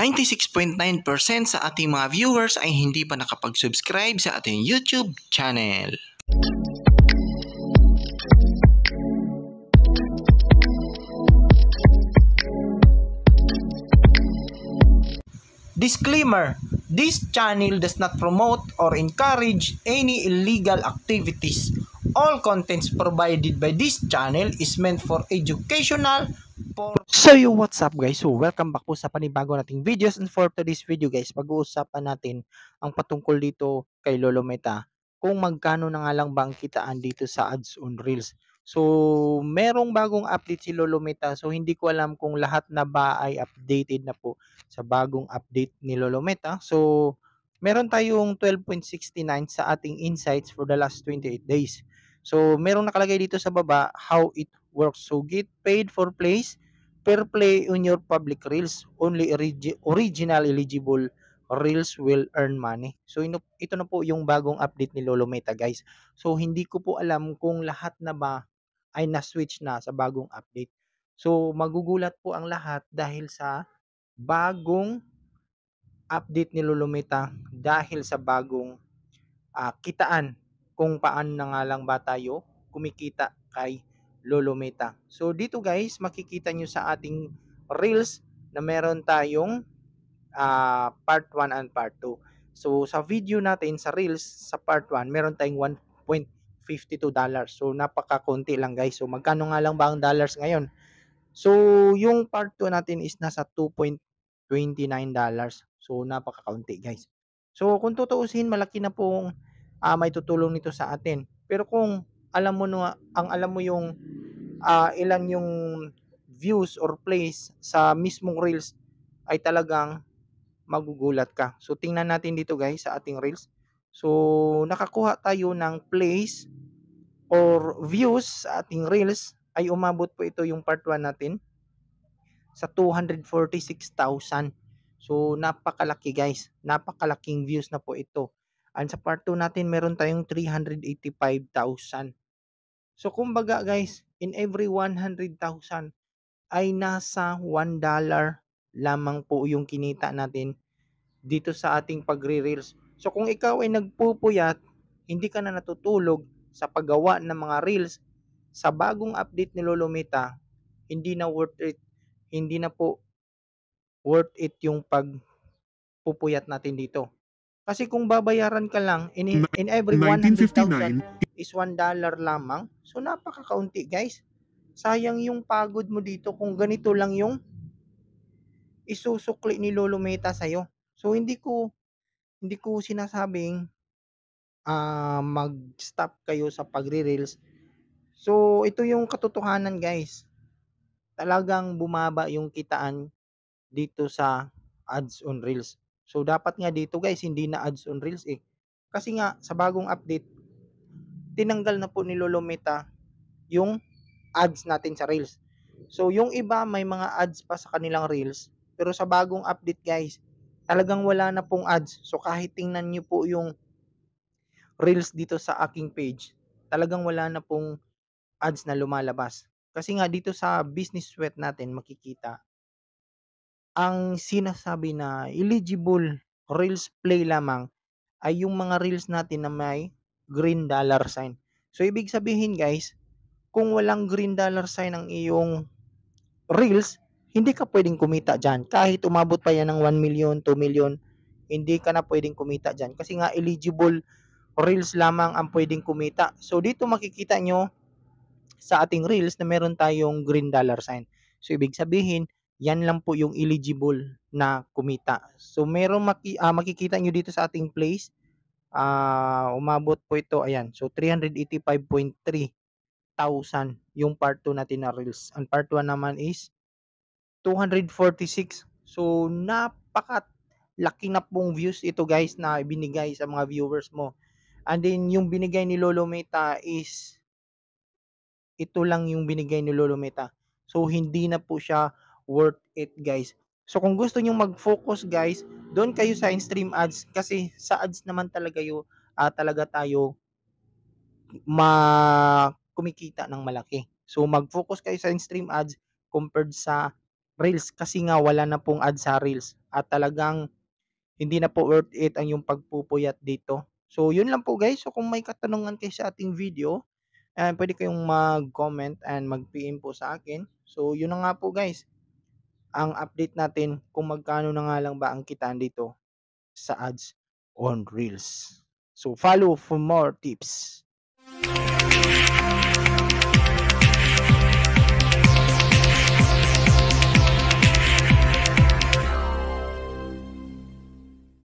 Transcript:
96.9% sa ating mga viewers ay hindi pa nakapag-subscribe sa ating YouTube channel. Disclaimer: this channel does not promote or encourage any illegal activities. All contents provided by this channel is meant for educational So what's up guys? So welcome back po sa panibago nating videos, and for today's video guys, pag-uusapan natin ang patungkol dito kay Lolo Meta, kung magkano na nga lang ba ang kitaan dito sa ads on Reels. So merong bagong update si Lolo Meta, so hindi ko alam kung lahat na ba ay updated na po sa bagong update ni Lolo Meta. So meron tayong 12.69 sa ating insights for the last 28 days. So merong nakalagay dito sa baba how it works. So get paid for plays per play on your public reels. Only original eligible reels will earn money. So ito na po yung bagong update ni Lolo Meta guys. So hindi ko po alam kung lahat na ba ay na-switch na sa bagong update. So magugulat po ang lahat dahil sa bagong update ni Lolo Meta, dahil sa bagong kitaan, kung paano na nga lang ba tayo kumikita kay Lolo Meta. So dito guys, makikita nyo sa ating reels na meron tayong part 1 and part 2. So sa video natin sa reels sa part 1, meron tayong $1.52. So napakakunti lang guys. So magkano nga lang ba ang dollars ngayon? So yung part 2 natin is nasa $2.29. So napakakaunti guys. So kung tutuusin, malaki na pong may tutulong nito sa atin. Pero kung alam mo alam mo yung ilan yung views or plays sa mismong reels, ay talagang magugulat ka. So tingnan natin dito guys sa ating reels. So nakakuha tayo ng plays or views sa ating reels, ay umabot po ito yung part 1 natin sa 246,000. So napakalaki guys, napakalaking views na po ito. And sa part 2 natin, meron tayong 385,000. So kumbaga guys, in every 100,000 ay nasa $1 lamang po yung kinita natin dito sa ating pagre-reels. So kung ikaw ay nagpupuyat, hindi ka na natutulog sa paggawa ng mga reels, sa bagong update ni Lolo Meta, hindi na worth it. Hindi na po worth it yung pagpupuyat natin dito. Kasi kung babayaran ka lang in every 100,000 is $1 lamang, so napakakaunti guys. Sayang yung pagod mo dito kung ganito lang yung isusukli ni Lolo Meta sa'yo. So hindi ko sinasabing mag-stop kayo sa pagre-reels. So ito yung katotohanan guys. Talagang bumaba yung kitaan dito sa ads on Reels. So dapat nga dito guys, hindi na ads on Reels eh. Kasi nga sa bagong update, tinanggal na po ni Lolo Meta yung ads natin sa Reels. So yung iba may mga ads pa sa kanilang Reels, pero sa bagong update guys, talagang wala na pong ads. So kahit tingnan nyo po yung Reels dito sa aking page, talagang wala na pong ads na lumalabas. Kasi nga dito sa business sweat natin makikita ang sinasabi na eligible reels play lamang ay yung mga reels natin na may green dollar sign. So ibig sabihin guys, kung walang green dollar sign ang iyong reels, hindi ka pwedeng kumita dyan. Kahit umabot pa yan ng 1 million, 2 million, hindi ka na pwedeng kumita dyan. Kasi nga eligible reels lamang ang pwedeng kumita. So dito makikita nyo sa ating reels na meron tayong green dollar sign. So ibig sabihin, yan lang po yung eligible na kumita. So merong makikita nyo dito sa ating plays, umabot po ito, ayan, so 385.3 thousand yung part 2 natin na reels. Ang part 1 naman is 246. So napakalaki na pong views ito guys na binigay sa mga viewers mo. And then yung binigay ni Lolo Meta is ito lang yung binigay ni Lolo Meta. So hindi na po siya worth it guys. So kung gusto niyo mag-focus guys, doon kayo sa in-stream ads, kasi sa ads naman talaga talaga tayo kumikita ng malaki. So mag-focus kayo sa in-stream ads compared sa Reels kasi nga wala na pong ads sa Reels at talagang hindi na po worth it ang yung pagpupuyat dito. So yun lang po guys. So kung may katanungan kayo sa ating video, puwede kayong mag-comment and mag-PM po sa akin. So yun na nga po guys, ang update natin kung magkano na nga lang ba ang kitaan dito sa ads on Reels. So follow for more tips.